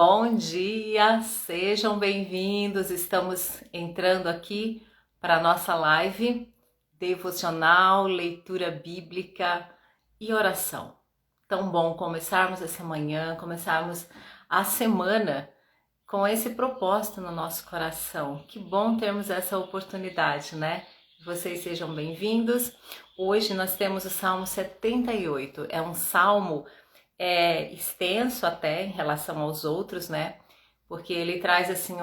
Bom dia, sejam bem-vindos. Estamos entrando aqui para a nossa live devocional, leitura bíblica e oração. Tão bom começarmos essa manhã, começarmos a semana com esse propósito no nosso coração. Que bom termos essa oportunidade, né? Vocês sejam bem-vindos. Hoje nós temos o Salmo 78. É um salmo extenso até em relação aos outros, né? Porque ele traz assim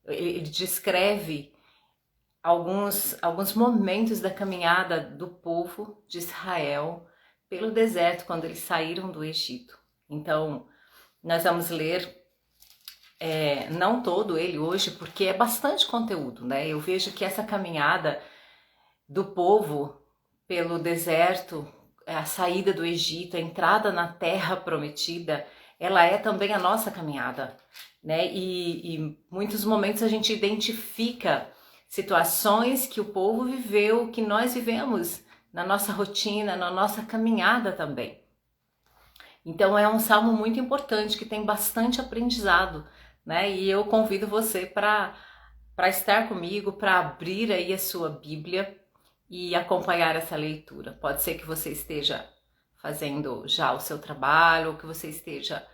ele descreve alguns momentos da caminhada do povo de Israel pelo deserto quando eles saíram do Egito. Então, nós vamos ler não todo ele hoje, porque é bastante conteúdo, né? Eu vejo que essa caminhada do povo pelo deserto, a saída do Egito, a entrada na terra prometida, ela é também a nossa caminhada, né? E muitos momentos a gente identifica situações que o povo viveu, que nós vivemos na nossa rotina, na nossa caminhada também. Então é um salmo muito importante, que tem bastante aprendizado, né? E eu convido você para estar comigo, para abrir aí a sua Bíblia e acompanhar essa leitura. Pode ser que você esteja fazendo já o seu trabalho, ou que você esteja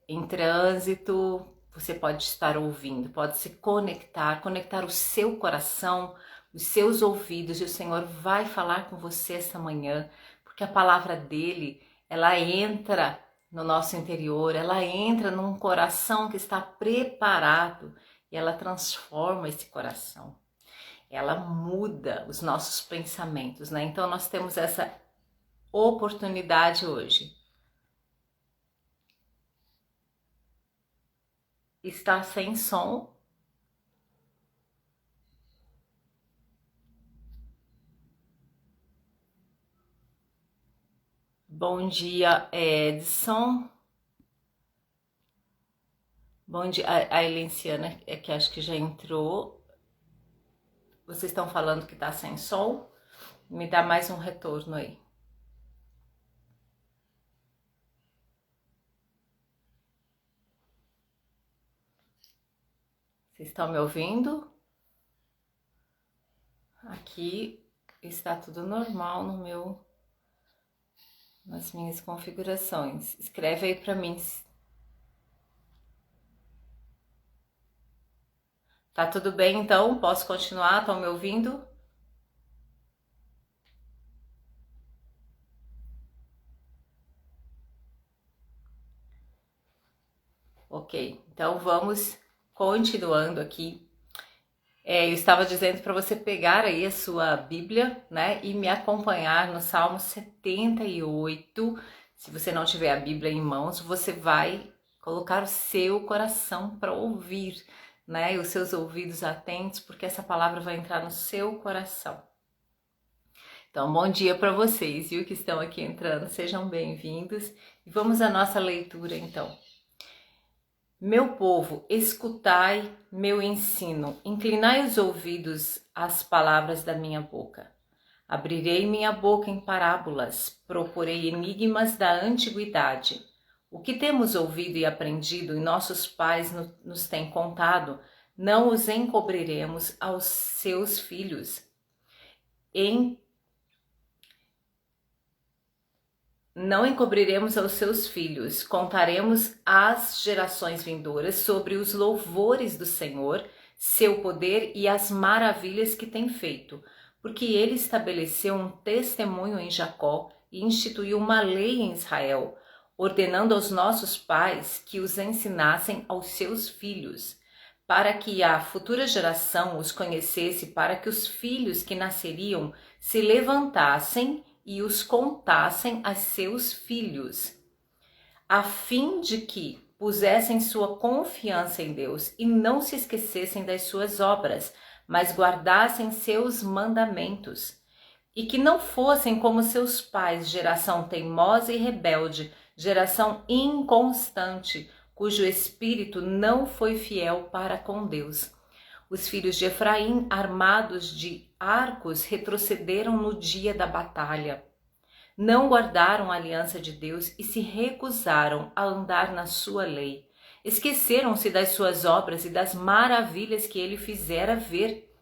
em trânsito, você pode estar ouvindo, pode se conectar o seu coração, os seus ouvidos, e o Senhor vai falar com você essa manhã, porque a palavra dele, ela entra no nosso interior, ela entra num coração que está preparado e ela transforma esse coração. Ela muda os nossos pensamentos, né? Então nós temos essa oportunidade hoje. Está sem som? Bom dia, Edson. Bom dia, a Elenciana, que acho que já entrou. Vocês estão falando que está sem som? Me dá mais um retorno aí. Vocês estão me ouvindo? Aqui está tudo normal nas minhas configurações. Escreve aí para mim. Tá tudo bem então? Posso continuar? Estão me ouvindo? Ok, então vamos continuando aqui. Eu estava dizendo para você pegar aí a sua Bíblia, né, e me acompanhar no Salmo 78. Se você não tiver a Bíblia em mãos, você vai colocar o seu coração para ouvir, né, e os seus ouvidos atentos, porque essa palavra vai entrar no seu coração. Então, bom dia para vocês, viu, que estão aqui entrando, sejam bem-vindos. E vamos à nossa leitura, então. Meu povo, escutai meu ensino, inclinai os ouvidos às palavras da minha boca. Abrirei minha boca em parábolas, proporei enigmas da antiguidade. O que temos ouvido e aprendido e nossos pais nos têm contado, não os encobriremos aos seus filhos. Não encobriremos aos seus filhos, contaremos às gerações vindouras sobre os louvores do Senhor, seu poder e as maravilhas que tem feito, porque ele estabeleceu um testemunho em Jacó e instituiu uma lei em Israel, ordenando aos nossos pais que os ensinassem aos seus filhos, para que a futura geração os conhecesse, para que os filhos que nasceriam se levantassem e os contassem a seus filhos, a fim de que pusessem sua confiança em Deus e não se esquecessem das suas obras, mas guardassem seus mandamentos, e que não fossem como seus pais, geração teimosa e rebelde, geração inconstante, cujo espírito não foi fiel para com Deus. Os filhos de Efraim, armados de arcos, retrocederam no dia da batalha. Não guardaram a aliança de Deus e se recusaram a andar na sua lei. Esqueceram-se das suas obras e das maravilhas que ele fizera ver.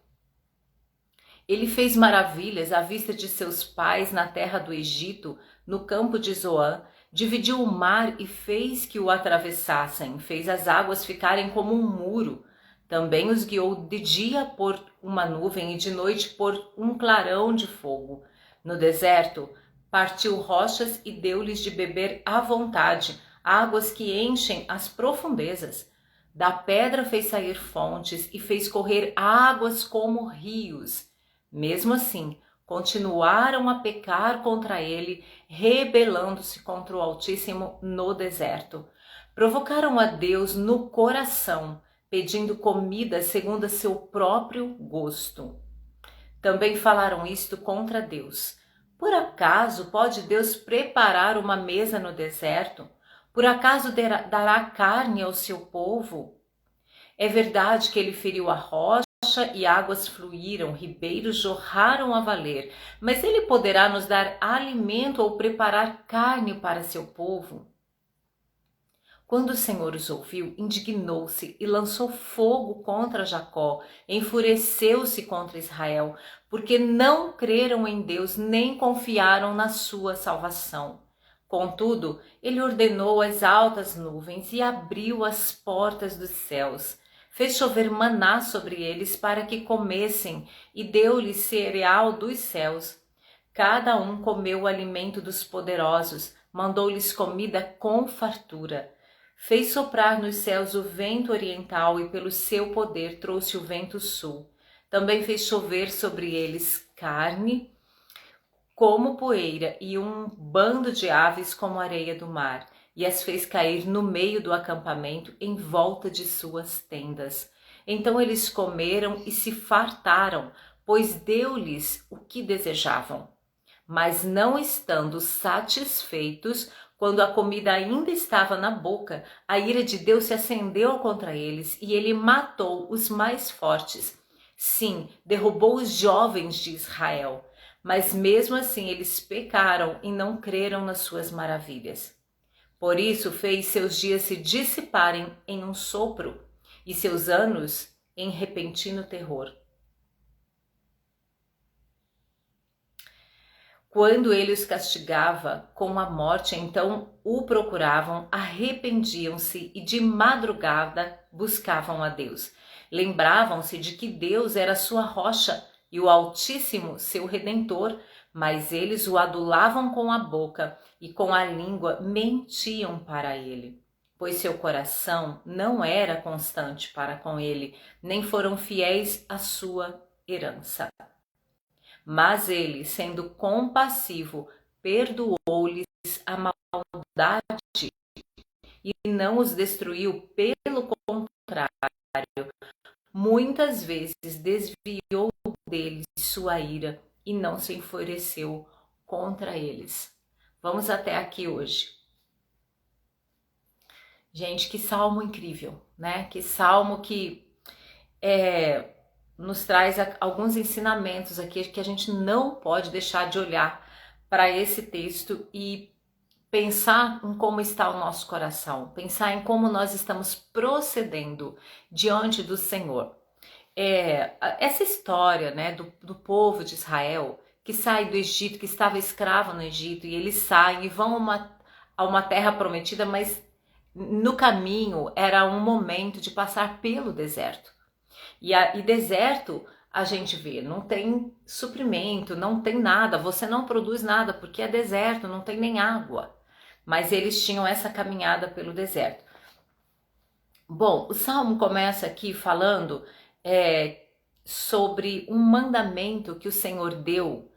Ele fez maravilhas à vista de seus pais na terra do Egito, no campo de Zoã, dividiu o mar e fez que o atravessassem, fez as águas ficarem como um muro. Também os guiou de dia por uma nuvem e de noite por um clarão de fogo. No deserto, partiu rochas e deu-lhes de beber à vontade, águas que enchem as profundezas. Da pedra fez sair fontes e fez correr águas como rios. Mesmo assim, continuaram a pecar contra ele, rebelando-se contra o Altíssimo no deserto. Provocaram a Deus no coração, pedindo comida segundo seu próprio gosto. Também falaram isto contra Deus. Por acaso pode Deus preparar uma mesa no deserto? Por acaso dará carne ao seu povo? É verdade que ele feriu a rocha e águas fluíram, ribeiros jorraram a valer, mas ele poderá nos dar alimento ou preparar carne para seu povo? Quando o Senhor os ouviu, indignou-se e lançou fogo contra Jacó, enfureceu-se contra Israel, porque não creram em Deus nem confiaram na sua salvação. Contudo, ele ordenou as altas nuvens e abriu as portas dos céus. Fez chover maná sobre eles para que comessem e deu-lhes cereal dos céus. Cada um comeu o alimento dos poderosos, mandou-lhes comida com fartura. Fez soprar nos céus o vento oriental e pelo seu poder trouxe o vento sul. Também fez chover sobre eles carne como poeira e um bando de aves como areia do mar, e as fez cair no meio do acampamento em volta de suas tendas. Então eles comeram e se fartaram, pois deu-lhes o que desejavam. Mas não estando satisfeitos, quando a comida ainda estava na boca, a ira de Deus se acendeu contra eles e ele matou os mais fortes. Sim, derrubou os jovens de Israel. Mas mesmo assim eles pecaram e não creram nas suas maravilhas. Por isso fez seus dias se dissiparem em um sopro e seus anos em repentino terror. Quando ele os castigava com a morte, então o procuravam, arrependiam-se e de madrugada buscavam a Deus. Lembravam-se de que Deus era sua rocha e o Altíssimo seu Redentor, mas eles o adulavam com a boca e com a língua mentiam para ele, pois seu coração não era constante para com ele, nem foram fiéis à sua herança. Mas ele, sendo compassivo, perdoou-lhes a maldade e não os destruiu, pelo contrário, muitas vezes desviou deles sua ira e não se enfureceu contra eles. Vamos até aqui hoje. Gente, que salmo incrível, né? Que salmo que nos traz alguns ensinamentos aqui que a gente não pode deixar de olhar para esse texto e pensar em como está o nosso coração, pensar em como nós estamos procedendo diante do Senhor. Essa história, né, do povo de Israel que sai do Egito, que estava escravo no Egito, e eles saem e vão a uma terra prometida, mas no caminho era um momento de passar pelo deserto. E deserto, a gente vê, não tem suprimento, não tem nada, você não produz nada, porque é deserto, não tem nem água. Mas eles tinham essa caminhada pelo deserto. Bom, o Salmo começa aqui falando sobre um mandamento que o Senhor deu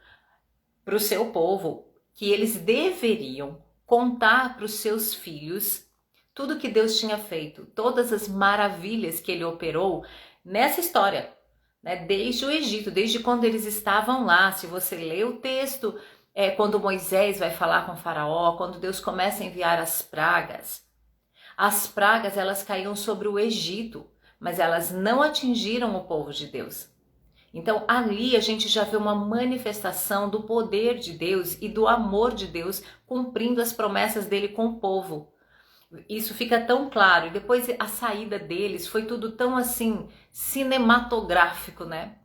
para o seu povo, que eles deveriam contar para os seus filhos tudo que Deus tinha feito, todas as maravilhas que ele operou nessa história, né? Desde o Egito, desde quando eles estavam lá. Se você lê o texto, quando Moisés vai falar com Faraó, quando Deus começa a enviar as pragas elas caíam sobre o Egito, mas elas não atingiram o povo de Deus. Então ali a gente já vê uma manifestação do poder de Deus e do amor de Deus cumprindo as promessas dele com o povo. Isso fica tão claro. E depois a saída deles foi tudo tão assim cinematográfico, né?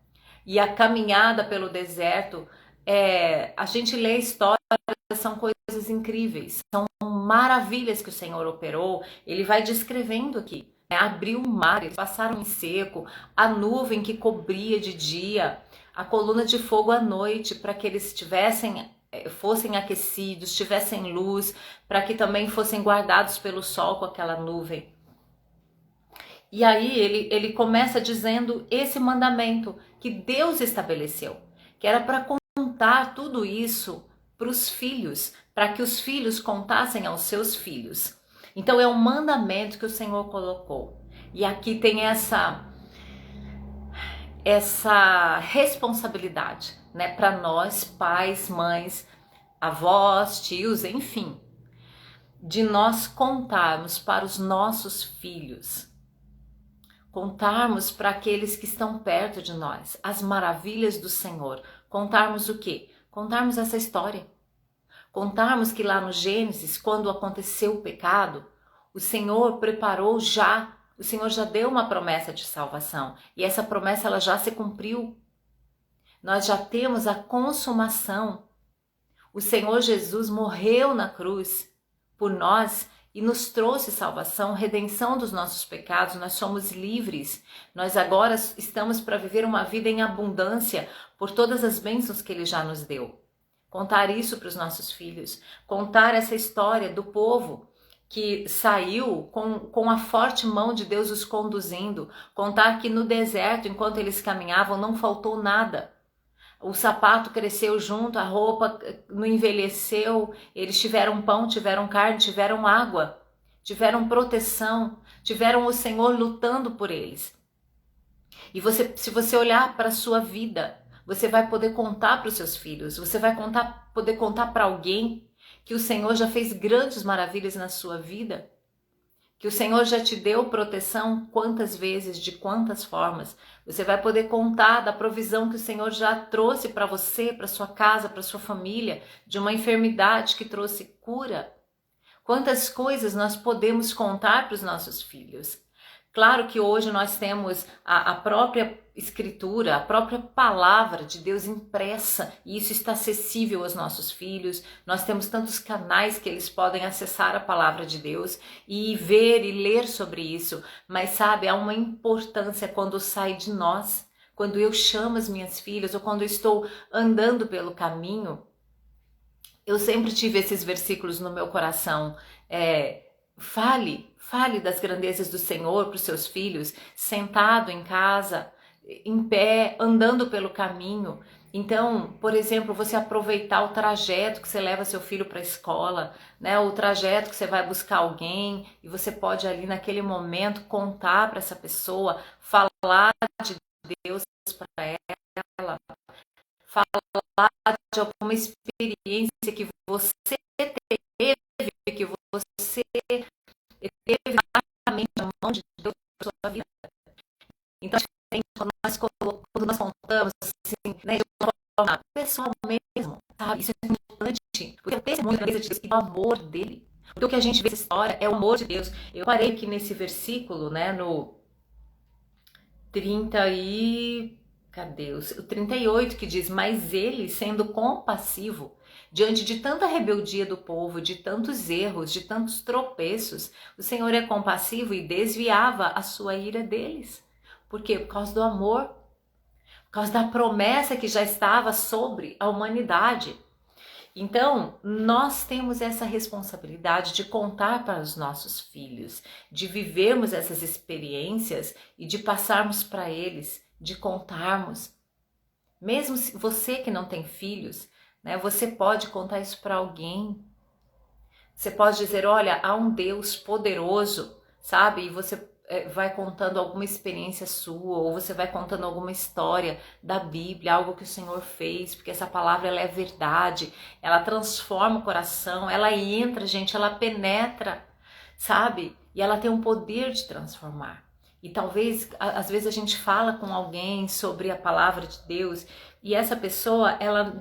E a caminhada pelo deserto, a gente lê a história, são coisas incríveis, são maravilhas que o Senhor operou. Ele vai descrevendo aqui, né? Abriu o mar, eles passaram em seco, a nuvem que cobria de dia, a coluna de fogo à noite, para que eles fossem aquecidos, tivessem luz, para que também fossem guardados pelo sol com aquela nuvem. E aí ele começa dizendo esse mandamento que Deus estabeleceu, que era para contar tudo isso para os filhos, para que os filhos contassem aos seus filhos. Então é um mandamento que o Senhor colocou. E aqui tem essa responsabilidade, né, para nós, pais, mães, avós, tios, enfim, de nós contarmos para os nossos filhos, contarmos para aqueles que estão perto de nós as maravilhas do Senhor. Contarmos o quê? Contarmos essa história. Contarmos que lá no Gênesis, quando aconteceu o pecado, o Senhor preparou já, o Senhor já deu uma promessa de salvação. E essa promessa ela já se cumpriu. Nós já temos a consumação. O Senhor Jesus morreu na cruz por nós e nos trouxe salvação, redenção dos nossos pecados. Nós somos livres. Nós agora estamos para viver uma vida em abundância por todas as bênçãos que Ele já nos deu. Contar isso para os nossos filhos, contar essa história do povo que saiu com a forte mão de Deus os conduzindo, contar que no deserto, enquanto eles caminhavam, não faltou nada. O sapato cresceu junto, a roupa não envelheceu, eles tiveram pão, tiveram carne, tiveram água, tiveram proteção, tiveram o Senhor lutando por eles. E se você olhar para a sua vida, você vai poder contar para os seus filhos, você vai poder contar para alguém que o Senhor já fez grandes maravilhas na sua vida, que o Senhor já te deu proteção quantas vezes, de quantas formas. Você vai poder contar da provisão que o Senhor já trouxe para você, para sua casa, para sua família, de uma enfermidade que trouxe cura. Quantas coisas nós podemos contar para os nossos filhos. Claro que hoje nós temos a própria escritura, a própria palavra de Deus impressa, e isso está acessível aos nossos filhos. Nós temos tantos canais que eles podem acessar a palavra de Deus e ver e ler sobre isso. Mas sabe, há uma importância quando sai de nós, quando eu chamo as minhas filhas ou quando eu estou andando pelo caminho. Eu sempre tive esses versículos no meu coração. Fale das grandezas do Senhor para os seus filhos, sentado em casa, em pé, andando pelo caminho. Então, por exemplo, você aproveitar o trajeto que você leva seu filho para a escola, né? O trajeto que você vai buscar alguém e você pode ali naquele momento contar para essa pessoa, falar de Deus para ela, falar de alguma experiência que você teve, que você teve claramente a mão de Deus na sua vida. Então, quando nós contamos assim, né, de uma forma pessoal mesmo, sabe? Isso é importante, porque o testemunho da grandeza de Deus e do amor dele. Porque o que a gente vê nessa história é o amor de Deus. Eu parei aqui nesse versículo, né, no 30 e... Cadê? O 38 que diz, mas ele, sendo compassivo, diante de tanta rebeldia do povo, de tantos erros, de tantos tropeços, o Senhor é compassivo e desviava a sua ira deles. Por quê? Por causa do amor, por causa da promessa que já estava sobre a humanidade. Então, nós temos essa responsabilidade de contar para os nossos filhos, de vivermos essas experiências e de passarmos para eles, de contarmos. Mesmo você que não tem filhos, né, você pode contar isso para alguém. Você pode dizer, olha, há um Deus poderoso, sabe? E você vai contando alguma experiência sua, ou você vai contando alguma história da Bíblia, algo que o Senhor fez, porque essa palavra ela é verdade, ela transforma o coração, ela entra, gente, ela penetra, sabe? E ela tem um poder de transformar. E talvez, às vezes a gente fala com alguém sobre a palavra de Deus e essa pessoa, ela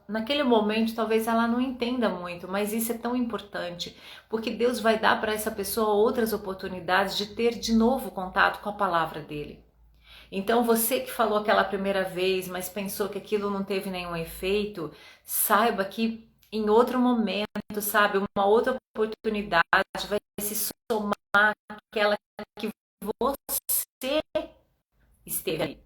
naquele momento, talvez ela não entenda muito, mas isso é tão importante, porque Deus vai dar para essa pessoa outras oportunidades de ter de novo contato com a palavra dele. Então você que falou aquela primeira vez, mas pensou que aquilo não teve nenhum efeito, saiba que em outro momento, sabe, uma outra oportunidade vai se somar àquela que você esteve ali.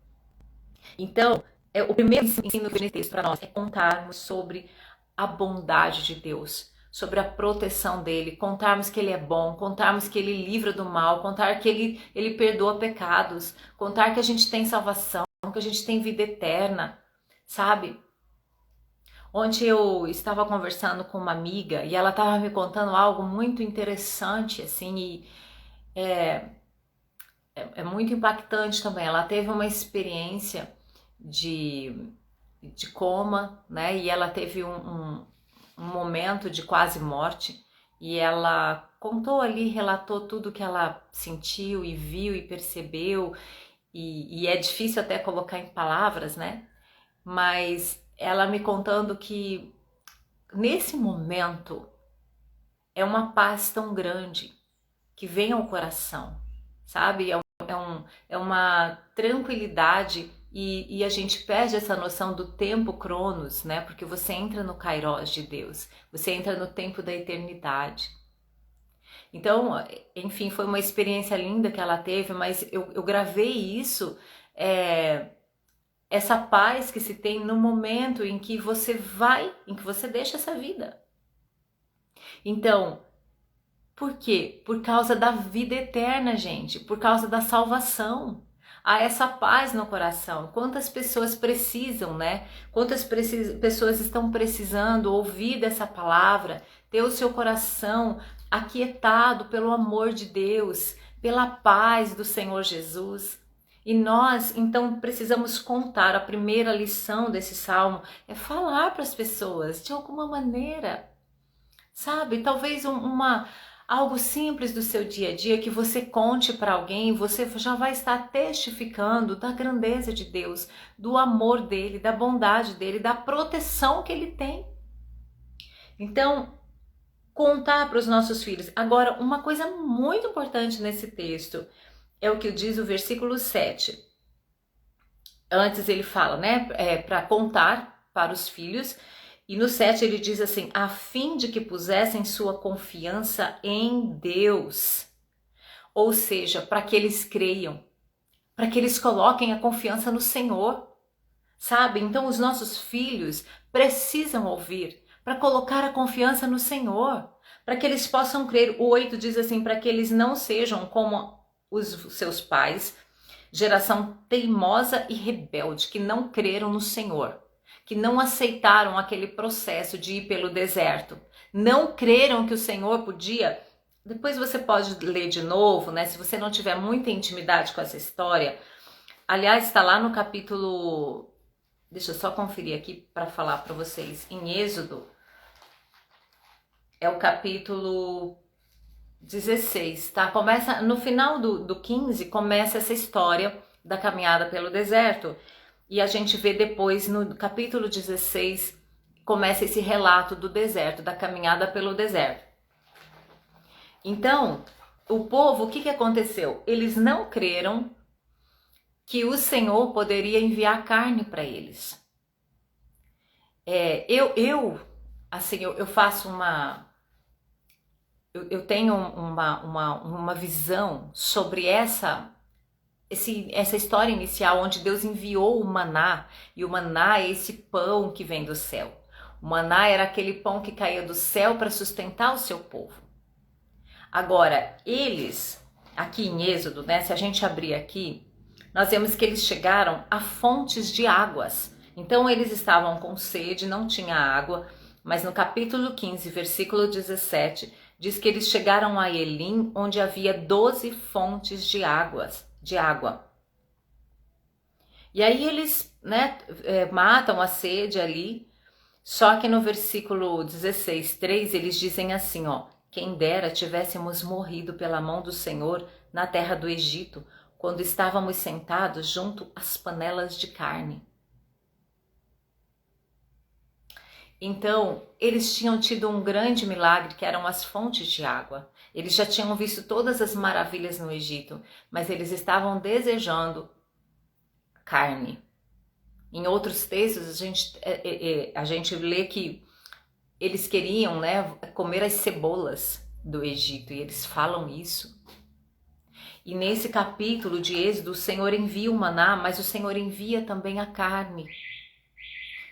Então, o primeiro ensino que nesse texto para nós é contarmos sobre a bondade de Deus, sobre a proteção dele, contarmos que ele é bom, contarmos que ele livra do mal, contar que ele perdoa pecados, contar que a gente tem salvação, que a gente tem vida eterna, sabe? Ontem eu estava conversando com uma amiga e ela estava me contando algo muito interessante, assim, e é muito impactante também. Ela teve uma experiência de coma, né? E ela teve um momento de quase morte e ela contou ali, relatou tudo que ela sentiu e viu e percebeu e é difícil até colocar em palavras, né? Mas ela me contando que nesse momento é uma paz tão grande que vem ao coração, sabe? É uma tranquilidade e a gente perde essa noção do tempo cronos, né? Porque você entra no kairos de Deus, você entra no tempo da eternidade. Então, enfim, foi uma experiência linda que ela teve, mas eu gravei isso, essa paz que se tem no momento em que você em que você deixa essa vida. Então, por quê? Por causa da vida eterna, gente, por causa da salvação. Há essa paz no coração. Quantas pessoas precisam, né? Quantas pessoas estão precisando ouvir dessa palavra, ter o seu coração aquietado pelo amor de Deus, pela paz do Senhor Jesus. E nós, então, precisamos contar. A primeira lição desse salmo é falar para as pessoas de alguma maneira, sabe? Talvez algo simples do seu dia a dia que você conte para alguém, você já vai estar testificando da grandeza de Deus, do amor dele, da bondade dele, da proteção que ele tem. Então, contar para os nossos filhos. Agora, uma coisa muito importante nesse texto é o que diz o versículo 7. Antes ele fala, né, para contar para os filhos. E no 7 ele diz assim, a fim de que pusessem sua confiança em Deus. Ou seja, para que eles creiam, para que eles coloquem a confiança no Senhor, sabe? Então os nossos filhos precisam ouvir, para colocar a confiança no Senhor, para que eles possam crer. O 8 diz assim, para que eles não sejam como os seus pais, geração teimosa e rebelde, que não creram no Senhor, que não aceitaram aquele processo de ir pelo deserto, não creram que o Senhor podia. Depois você pode ler de novo, né? Se você não tiver muita intimidade com essa história. Aliás, está lá no capítulo. Deixa eu só conferir aqui para falar para vocês. Em Êxodo, é o capítulo 16, tá? Começa no final do 15, começa essa história da caminhada pelo deserto. E a gente vê depois no capítulo 16, começa esse relato do deserto, da caminhada pelo deserto. Então, o povo, o que aconteceu? Eles não creram que o Senhor poderia enviar carne para eles. Eu faço eu tenho uma visão sobre essa história inicial onde Deus enviou o maná, e o maná é esse pão que vem do céu. O maná era aquele pão que caía do céu para sustentar o seu povo. Agora, eles, aqui em Êxodo, né, se a gente abrir aqui, nós vemos que eles chegaram a fontes de águas. Então eles estavam com sede, não tinha água, mas no capítulo 15, versículo 17, diz que eles chegaram a Elim, onde havia 12 fontes de água. E aí eles, né, matam a sede ali, só que no versículo 16, 3, eles dizem assim, ó, quem dera tivéssemos morrido pela mão do Senhor na terra do Egito, quando estávamos sentados junto às panelas de carne. Então, eles tinham tido um grande milagre, que eram as fontes de água. Eles já tinham visto todas as maravilhas no Egito, mas eles estavam desejando carne. Em outros textos, a gente lê que eles queriam, né, comer as cebolas do Egito, e eles falam isso. E nesse capítulo de Êxodo, o Senhor envia o maná, mas o Senhor envia também a carne.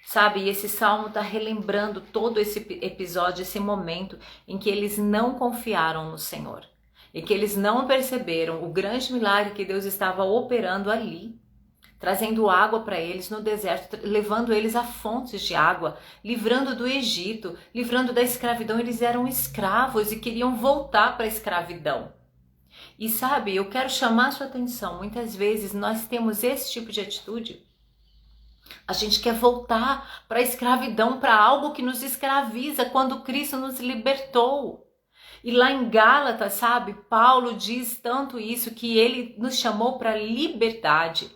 Sabe, e esse salmo está relembrando todo esse episódio, esse momento em que eles não confiaram no Senhor. E que eles não perceberam o grande milagre que Deus estava operando ali, trazendo água para eles no deserto, levando eles a fontes de água, livrando do Egito, livrando da escravidão. Eles eram escravos e queriam voltar para a escravidão. E sabe, eu quero chamar a sua atenção, muitas vezes nós temos esse tipo de atitude. A gente quer voltar para a escravidão, para algo que nos escraviza, quando Cristo nos libertou. E lá em Gálatas, sabe, Paulo diz tanto isso, que ele nos chamou para liberdade.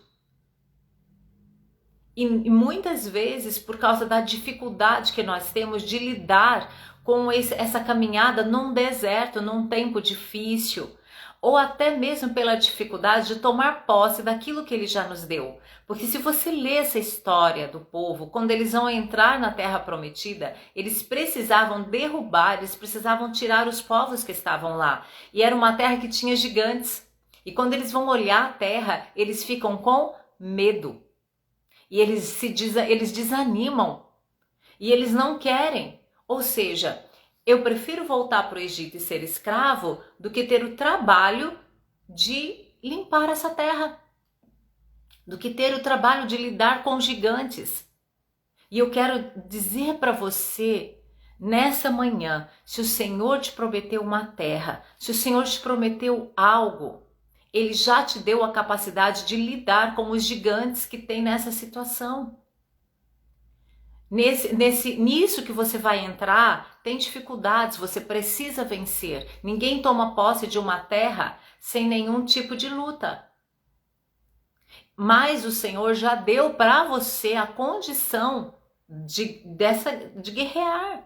E muitas vezes, por causa da dificuldade que nós temos de lidar com essa caminhada num deserto, num tempo difícil, ou até mesmo pela dificuldade de tomar posse daquilo que ele já nos deu. Porque se você lê essa história do povo, quando eles vão entrar na terra prometida, eles precisavam derrubar, eles precisavam tirar os povos que estavam lá. E era uma terra que tinha gigantes. E quando eles vão olhar a terra, eles ficam com medo. E eles desanimam. E eles não querem. Ou seja, eu prefiro voltar para o Egito e ser escravo do que ter o trabalho de limpar essa terra, do que ter o trabalho de lidar com gigantes. E eu quero dizer para você, nessa manhã, se o Senhor te prometeu uma terra, se o Senhor te prometeu algo, Ele já te deu a capacidade de lidar com os gigantes que tem nessa situação. Nisso que você vai entrar, tem dificuldades, você precisa vencer. Ninguém toma posse de uma terra sem nenhum tipo de luta. Mas o Senhor já deu para você a condição de guerrear,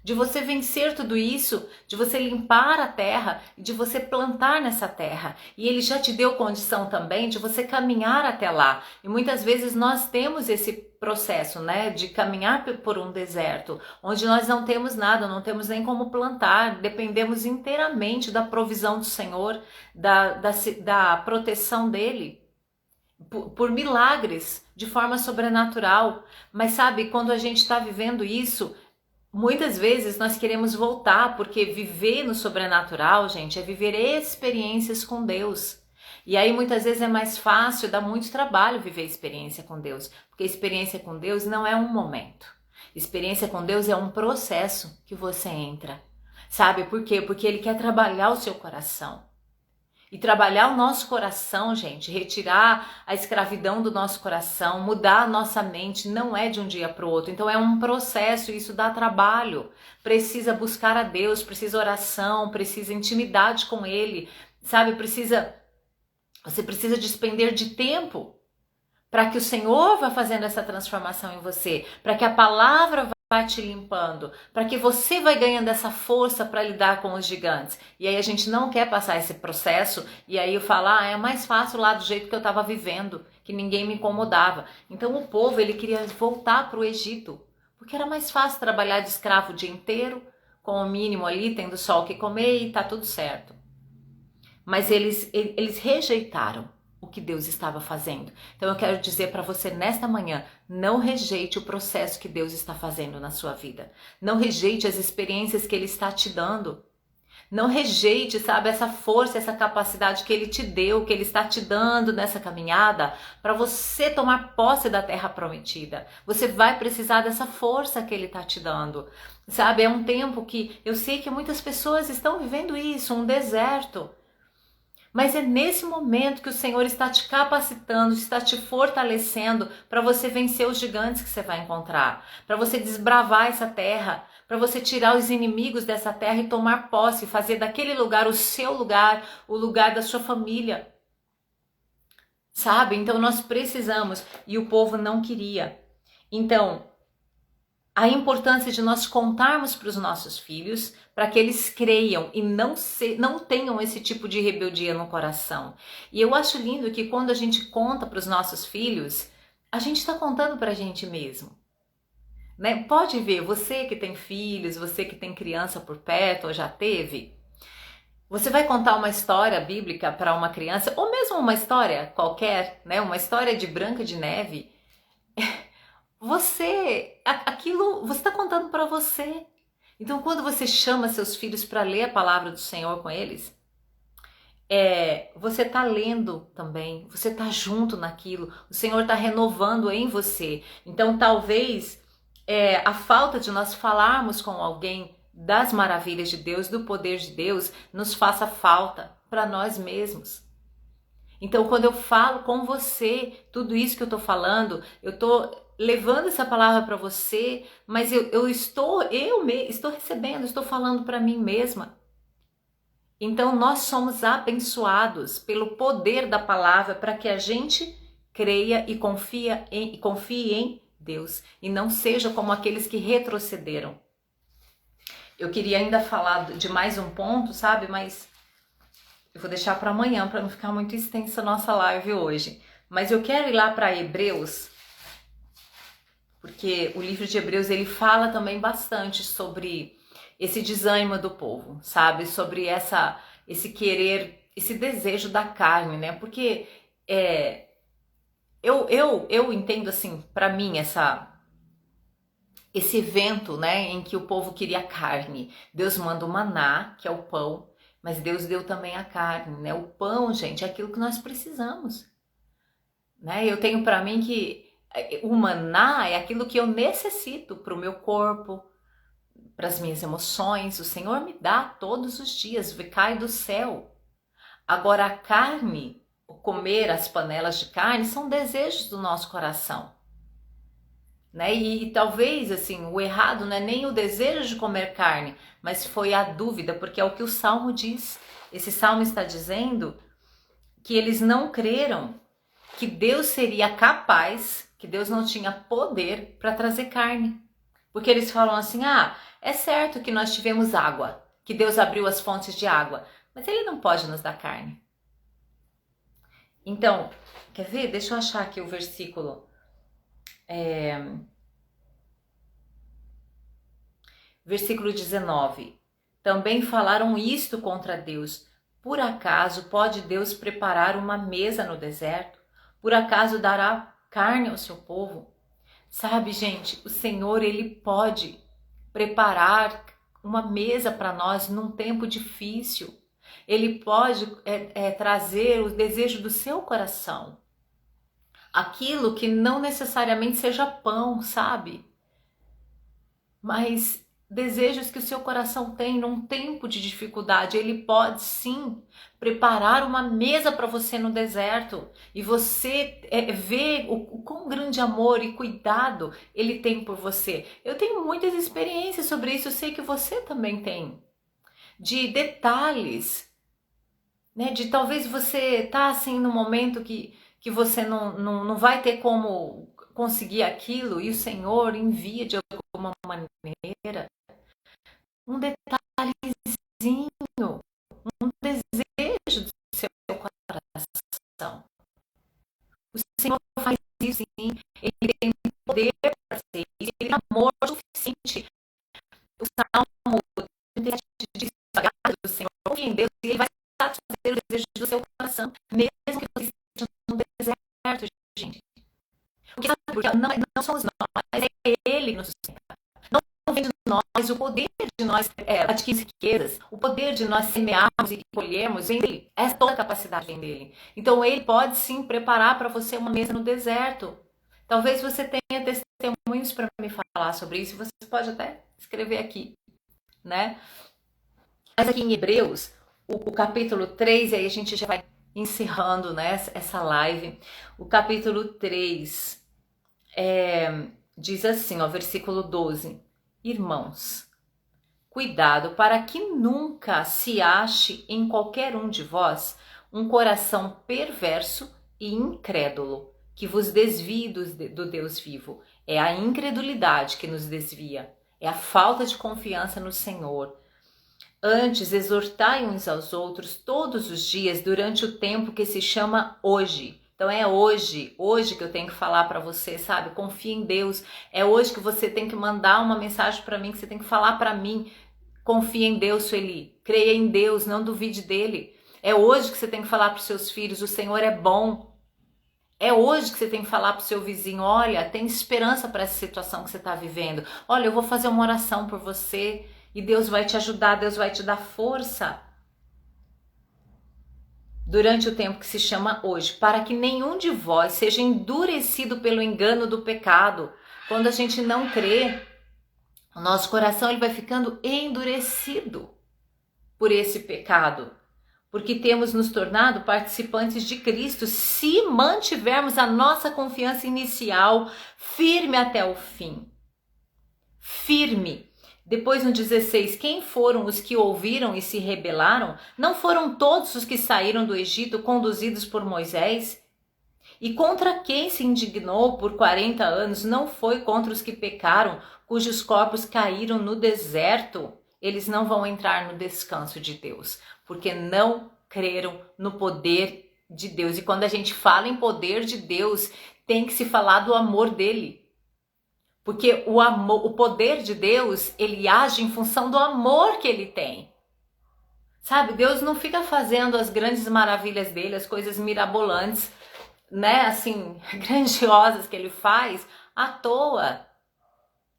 de você vencer tudo isso, de você limpar a terra, de você plantar nessa terra. E Ele já te deu condição também de você caminhar até lá. E muitas vezes nós temos esse processo, né, de caminhar por um deserto, onde nós não temos nada, não temos nem como plantar, dependemos inteiramente da provisão do Senhor, da proteção dEle, por milagres, de forma sobrenatural. Mas sabe, quando a gente está vivendo isso, muitas vezes nós queremos voltar, porque viver no sobrenatural, gente, é viver experiências com Deus. E aí muitas vezes é mais fácil, dá muito trabalho viver experiência com Deus, porque experiência com Deus não é um momento. Experiência com Deus é um processo que você entra. Sabe por quê? Porque Ele quer trabalhar o seu coração. E trabalhar o nosso coração, gente, retirar a escravidão do nosso coração, mudar a nossa mente, não é de um dia para o outro. Então é um processo, isso dá trabalho. Precisa buscar a Deus, precisa oração, precisa intimidade com Ele, sabe? Você precisa despender de tempo para que o Senhor vá fazendo essa transformação em você, para que a palavra vai te limpando, para que você vai ganhando essa força para lidar com os gigantes. E aí a gente não quer passar esse processo, e aí eu falo, é mais fácil lá do jeito que eu estava vivendo, que ninguém me incomodava. Então o povo, ele queria voltar para o Egito, porque era mais fácil trabalhar de escravo o dia inteiro, com o mínimo ali, tendo só o que comer e tá tudo certo. Mas eles rejeitaram o que Deus estava fazendo. Então eu quero dizer para você nesta manhã, não rejeite o processo que Deus está fazendo na sua vida. Não rejeite as experiências que Ele está te dando. Não rejeite, sabe, essa força, essa capacidade que Ele te deu, que Ele está te dando nessa caminhada para você tomar posse da terra prometida. Você vai precisar dessa força que Ele está te dando. Sabe, é um tempo que eu sei que muitas pessoas estão vivendo isso, um deserto. Mas é nesse momento que o Senhor está te capacitando, está te fortalecendo para você vencer os gigantes que você vai encontrar, para você desbravar essa terra, para você tirar os inimigos dessa terra e tomar posse, fazer daquele lugar o seu lugar, o lugar da sua família. sabe? Então nós precisamos, e o povo não queria. Então, a importância de nós contarmos para os nossos filhos, para que eles creiam e não tenham esse tipo de rebeldia no coração. E eu acho lindo que quando a gente conta para os nossos filhos, a gente está contando para a gente mesmo. Né? Pode ver, você que tem filhos, você que tem criança por perto ou já teve, você vai contar uma história bíblica para uma criança, ou mesmo uma história qualquer, né? Uma história de Branca de Neve. Você está contando para você. Então, quando você chama seus filhos para ler a palavra do Senhor com eles, você está lendo também, você está junto naquilo, o Senhor está renovando em você. Então, talvez a falta de nós falarmos com alguém das maravilhas de Deus, do poder de Deus, nos faça falta para nós mesmos. Então, quando eu falo com você, tudo isso que eu estou falando, eu estou levando essa palavra para você, mas eu estou recebendo, estou falando para mim mesma. Então, nós somos abençoados pelo poder da palavra para que a gente creia e confie em Deus e não seja como aqueles que retrocederam. Eu queria ainda falar de mais um ponto, sabe? Mas eu vou deixar para amanhã para não ficar muito extensa a nossa live hoje. Mas eu quero ir lá para Hebreus, porque o livro de Hebreus ele fala também bastante sobre esse desânimo do povo, sabe? Sobre esse querer, esse desejo da carne, né? Porque eu entendo assim, para mim, esse evento, né, em que o povo queria carne. Deus manda o maná, que é o pão, mas Deus deu também a carne, né? O pão, gente, é aquilo que nós precisamos, né? Eu tenho para mim que o maná é aquilo que eu necessito para o meu corpo, para as minhas emoções. O Senhor me dá todos os dias, cai do céu. Agora a carne, o comer as panelas de carne, são desejos do nosso coração. Né? E talvez assim, o errado não é nem o desejo de comer carne, mas foi a dúvida, porque é o que o Salmo diz. Esse Salmo está dizendo que eles não creram que Deus seria capaz, que Deus não tinha poder para trazer carne. Porque eles falam assim, é certo que nós tivemos água, que Deus abriu as fontes de água, mas Ele não pode nos dar carne. Então, quer ver? Deixa eu achar aqui o versículo. Versículo 19. Também falaram isto contra Deus. Por acaso pode Deus preparar uma mesa no deserto? Por acaso dará carne ao seu povo? Sabe, gente, o Senhor, Ele pode preparar uma mesa para nós num tempo difícil. Ele pode trazer o desejo do seu coração. Aquilo que não necessariamente seja pão, sabe? Mas desejos que o seu coração tem num tempo de dificuldade, ele pode sim preparar uma mesa para você no deserto e você ver o quão grande amor e cuidado ele tem por você. Eu tenho muitas experiências sobre isso, eu sei que você também tem, de detalhes, né? De talvez você tá assim no momento que você não vai ter como conseguir aquilo e o Senhor envia de alguma maneira um detalhezinho, um desejo do seu coração. O Senhor faz isso sim, Ele tem poder para ser isso, Ele tem amor suficiente. O Salmo 37 diz, do Senhor, confie em Deus e Ele vai satisfazer o desejo do seu coração, mesmo que você esteja no deserto, gente. Porque sabe por quê? Não somos nós, é Ele que nos sustenta. Não vem de nós, o poder de nós adquirir riquezas, o poder de nós semearmos e colhermos vem dele. Toda a capacidade vem dele. Então ele pode sim preparar para você uma mesa no deserto. Talvez você tenha testemunhos para me falar sobre isso, você pode até escrever aqui, né? Mas aqui em Hebreus, o capítulo 3, aí a gente já vai encerrando, né, essa live. O capítulo 3 diz assim, ó, versículo 12. Irmãos, cuidado para que nunca se ache em qualquer um de vós um coração perverso e incrédulo, que vos desvie do Deus vivo. É a incredulidade que nos desvia, é a falta de confiança no Senhor. Antes, exortai uns aos outros todos os dias durante o tempo que se chama hoje. Então é hoje que eu tenho que falar para você, sabe? Confia em Deus. É hoje que você tem que mandar uma mensagem para mim, que você tem que falar para mim. Confia em Deus, Sueli. Creia em Deus, não duvide dele. É hoje que você tem que falar para os seus filhos, o Senhor é bom. É hoje que você tem que falar para o seu vizinho, olha, tem esperança para essa situação que você está vivendo. Olha, eu vou fazer uma oração por você e Deus vai te ajudar, Deus vai te dar força. Durante o tempo que se chama hoje, para que nenhum de vós seja endurecido pelo engano do pecado. Quando a gente não crê, o nosso coração ele vai ficando endurecido por esse pecado. Porque temos nos tornado participantes de Cristo se mantivermos a nossa confiança inicial firme até o fim. Firme. Depois no 16, quem foram os que ouviram e se rebelaram? Não foram todos os que saíram do Egito conduzidos por Moisés? E contra quem se indignou por 40 anos não foi contra os que pecaram, cujos corpos caíram no deserto? Eles não vão entrar no descanso de Deus, porque não creram no poder de Deus. E quando a gente fala em poder de Deus, tem que se falar do amor dele. Porque o poder de Deus, ele age em função do amor que ele tem. Sabe, Deus não fica fazendo as grandes maravilhas dele, as coisas mirabolantes, né, assim, grandiosas que ele faz à toa.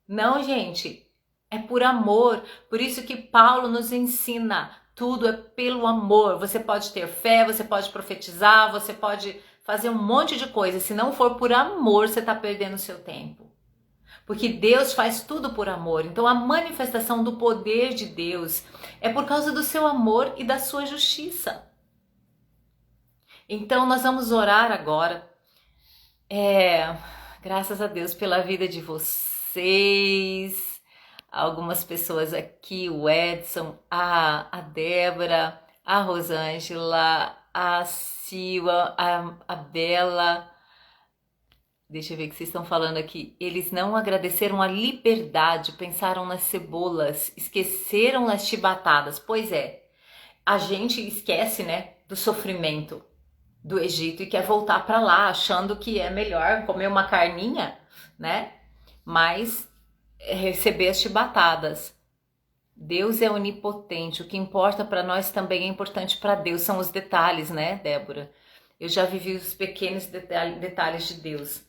Não, gente, é por amor. Por isso que Paulo nos ensina, tudo é pelo amor. Você pode ter fé, você pode profetizar, você pode fazer um monte de coisa. Se não for por amor, você está perdendo o seu tempo. Porque Deus faz tudo por amor. Então a manifestação do poder de Deus é por causa do seu amor e da sua justiça. Então nós vamos orar agora. Graças a Deus pela vida de vocês. Algumas pessoas aqui, o Edson, a Débora, a Rosângela, a Silva, a Bela. Deixa eu ver o que vocês estão falando aqui. Eles não agradeceram a liberdade, pensaram nas cebolas, esqueceram as chibatadas. Pois é, a gente esquece, né, do sofrimento do Egito e quer voltar para lá, achando que é melhor comer uma carninha, né? Mas receber as chibatadas. Deus é onipotente. O que importa para nós também é importante para Deus. São os detalhes, né, Débora? Eu já vivi os pequenos detalhes de Deus.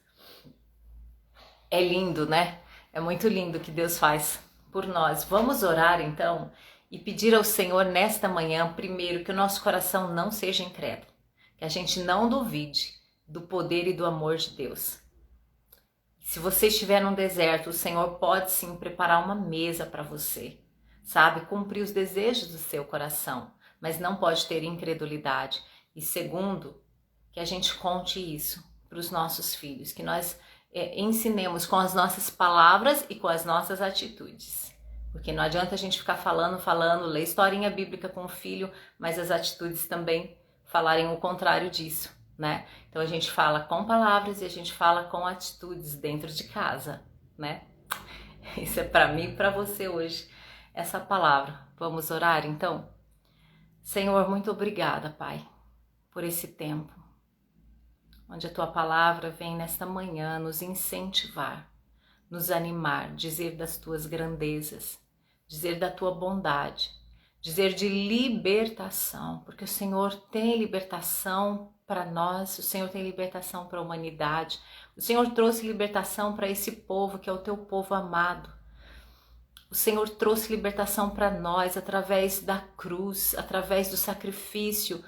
É lindo, né? É muito lindo o que Deus faz por nós. Vamos orar então e pedir ao Senhor nesta manhã, primeiro, que o nosso coração não seja incrédulo, que a gente não duvide do poder e do amor de Deus. Se você estiver num deserto, o Senhor pode sim preparar uma mesa para você, sabe? Cumprir os desejos do seu coração, mas não pode ter incredulidade. E segundo, que a gente conte isso para os nossos filhos, que nós ensinemos com as nossas palavras e com as nossas atitudes. Porque não adianta a gente ficar falando, ler historinha bíblica com o filho, mas as atitudes também falarem o contrário disso, né? Então a gente fala com palavras e a gente fala com atitudes dentro de casa, né? Isso é para mim e para você hoje, essa palavra. Vamos orar então? Senhor, muito obrigada, Pai, por esse tempo, onde a Tua palavra vem nesta manhã nos incentivar, nos animar, dizer das Tuas grandezas, dizer da Tua bondade, dizer de libertação, porque o Senhor tem libertação para nós, o Senhor tem libertação para a humanidade, o Senhor trouxe libertação para esse povo que é o Teu povo amado. O Senhor trouxe libertação para nós através da cruz, através do sacrifício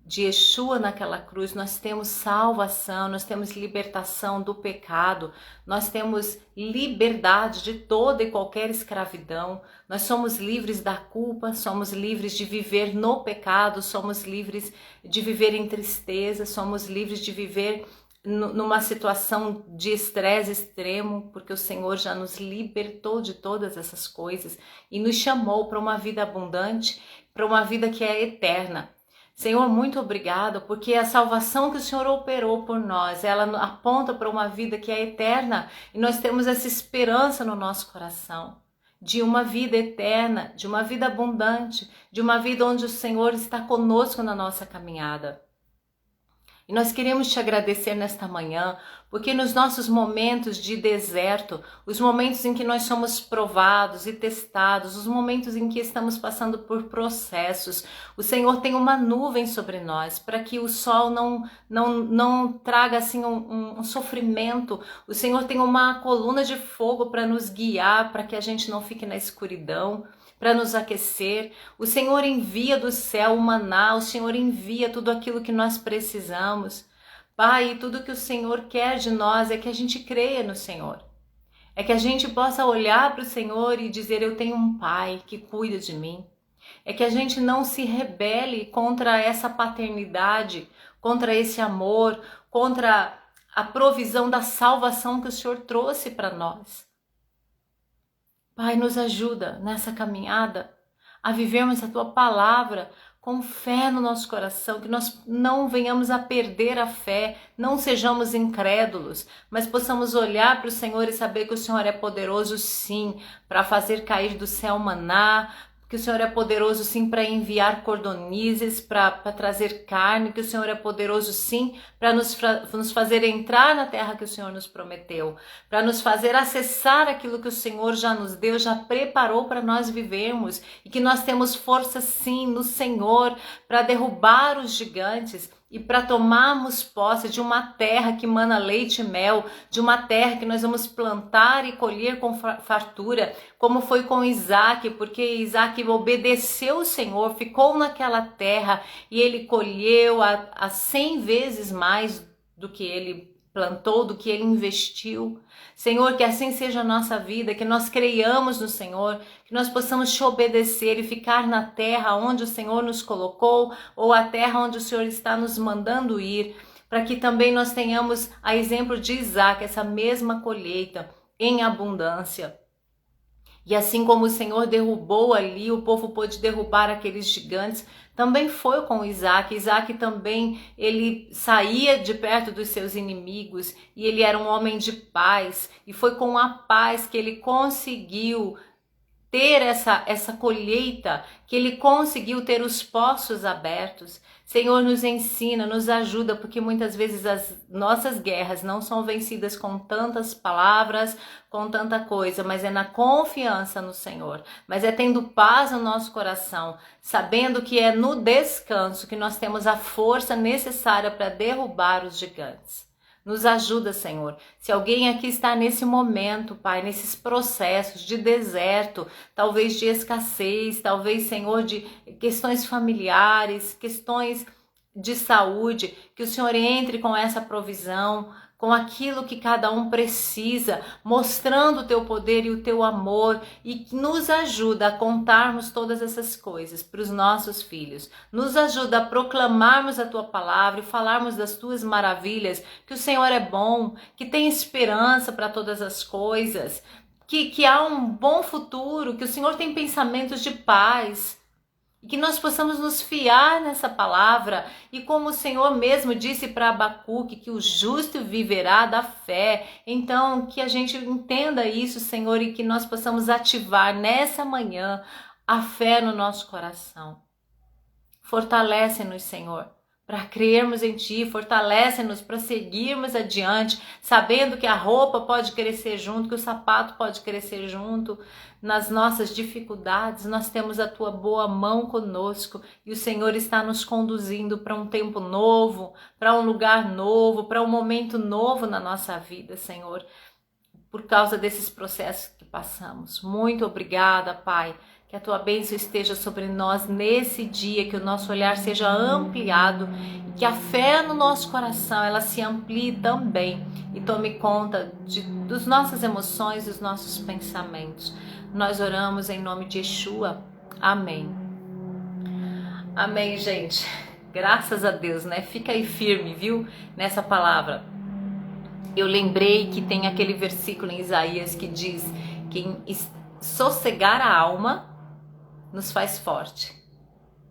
de Yeshua naquela cruz. Nós temos salvação, nós temos libertação do pecado, nós temos liberdade de toda e qualquer escravidão, nós somos livres da culpa, somos livres de viver no pecado, somos livres de viver em tristeza, somos livres de viver numa situação de estresse extremo, porque o Senhor já nos libertou de todas essas coisas e nos chamou para uma vida abundante, para uma vida que é eterna. Senhor, muito obrigado, porque a salvação que o Senhor operou por nós, ela aponta para uma vida que é eterna e nós temos essa esperança no nosso coração de uma vida eterna, de uma vida abundante, de uma vida onde o Senhor está conosco na nossa caminhada. E nós queremos te agradecer nesta manhã, porque nos nossos momentos de deserto, os momentos em que nós somos provados e testados, os momentos em que estamos passando por processos, o Senhor tem uma nuvem sobre nós, para que o sol não traga assim um sofrimento. O Senhor tem uma coluna de fogo para nos guiar, para que a gente não fique na escuridão, para nos aquecer. O Senhor envia do céu o maná, o Senhor envia tudo aquilo que nós precisamos. Pai, e tudo que o Senhor quer de nós é que a gente creia no Senhor. É que a gente possa olhar para o Senhor e dizer, eu tenho um Pai que cuida de mim. É que a gente não se rebele contra essa paternidade, contra esse amor, contra a provisão da salvação que o Senhor trouxe para nós. Pai, nos ajuda nessa caminhada a vivermos a Tua palavra com fé no nosso coração, que nós não venhamos a perder a fé, não sejamos incrédulos, mas possamos olhar para o Senhor e saber que o Senhor é poderoso sim, para fazer cair do céu maná, que o Senhor é poderoso sim para enviar cordonizes, para trazer carne, que o Senhor é poderoso sim para nos fazer entrar na terra que o Senhor nos prometeu, para nos fazer acessar aquilo que o Senhor já nos deu, já preparou para nós vivermos, e que nós temos força sim no Senhor para derrubar os gigantes, e para tomarmos posse de uma terra que mana leite e mel, de uma terra que nós vamos plantar e colher com fartura, como foi com Isaac, porque Isaac obedeceu o Senhor, ficou naquela terra e ele colheu a 100 vezes mais do que ele plantou, do que ele investiu. Senhor, que assim seja a nossa vida, que nós creiamos no Senhor, que nós possamos te obedecer e ficar na terra onde o Senhor nos colocou, ou a terra onde o Senhor está nos mandando ir, para que também nós tenhamos, a exemplo de Isaac, essa mesma colheita em abundância. E assim como o Senhor derrubou ali, o povo pôde derrubar aqueles gigantes, também foi com Isaac. Isaac também, ele saía de perto dos seus inimigos e ele era um homem de paz. E foi com a paz que ele conseguiu ter essa colheita, que ele conseguiu ter os poços abertos. Senhor, nos ensina, nos ajuda, porque muitas vezes as nossas guerras não são vencidas com tantas palavras, com tanta coisa, mas é na confiança no Senhor, mas é tendo paz no nosso coração, sabendo que é no descanso que nós temos a força necessária para derrubar os gigantes. Nos ajuda, Senhor. Se alguém aqui está nesse momento, Pai, nesses processos de deserto, talvez de escassez, talvez, Senhor, de questões familiares, questões de saúde, que o Senhor entre com essa provisão, com aquilo que cada um precisa, mostrando o teu poder e o teu amor, e que nos ajuda a contarmos todas essas coisas para os nossos filhos. Nos ajuda a proclamarmos a tua palavra e falarmos das tuas maravilhas, que o Senhor é bom, que tem esperança para todas as coisas, que há um bom futuro, que o Senhor tem pensamentos de paz. E que nós possamos nos fiar nessa palavra, e como o Senhor mesmo disse para Abacuque, que o justo viverá da fé. Então, que a gente entenda isso, Senhor, e que nós possamos ativar nessa manhã a fé no nosso coração. Fortalece-nos, Senhor, para crermos em Ti, fortalece-nos para seguirmos adiante, sabendo que a roupa pode crescer junto, que o sapato pode crescer junto. Nas nossas dificuldades, nós temos a Tua boa mão conosco, e o Senhor está nos conduzindo para um tempo novo, para um lugar novo, para um momento novo na nossa vida, Senhor, por causa desses processos que passamos. Muito obrigada, Pai. Que a Tua bênção esteja sobre nós nesse dia, que o nosso olhar seja ampliado, e que a fé no nosso coração ela se amplie também e tome conta das nossas emoções, dos nossos pensamentos. Nós oramos em nome de Yeshua. Amém. Amém, gente. Graças a Deus, né? Fica aí firme, viu? Nessa palavra. Eu lembrei que tem aquele versículo em Isaías que diz que sossegar a alma nos faz forte,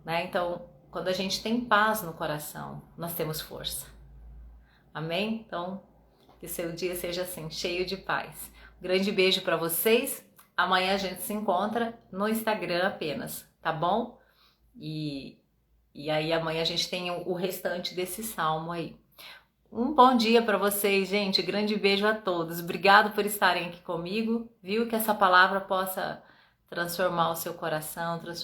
né? Então, quando a gente tem paz no coração, nós temos força. Amém? Então, que seu dia seja assim, cheio de paz. Um grande beijo para vocês. Amanhã a gente se encontra no Instagram apenas, tá bom? E aí amanhã a gente tem o restante desse salmo aí. Um bom dia para vocês, gente. Grande beijo a todos. Obrigado por estarem aqui comigo. Viu que essa palavra possa transformar o seu coração, transformar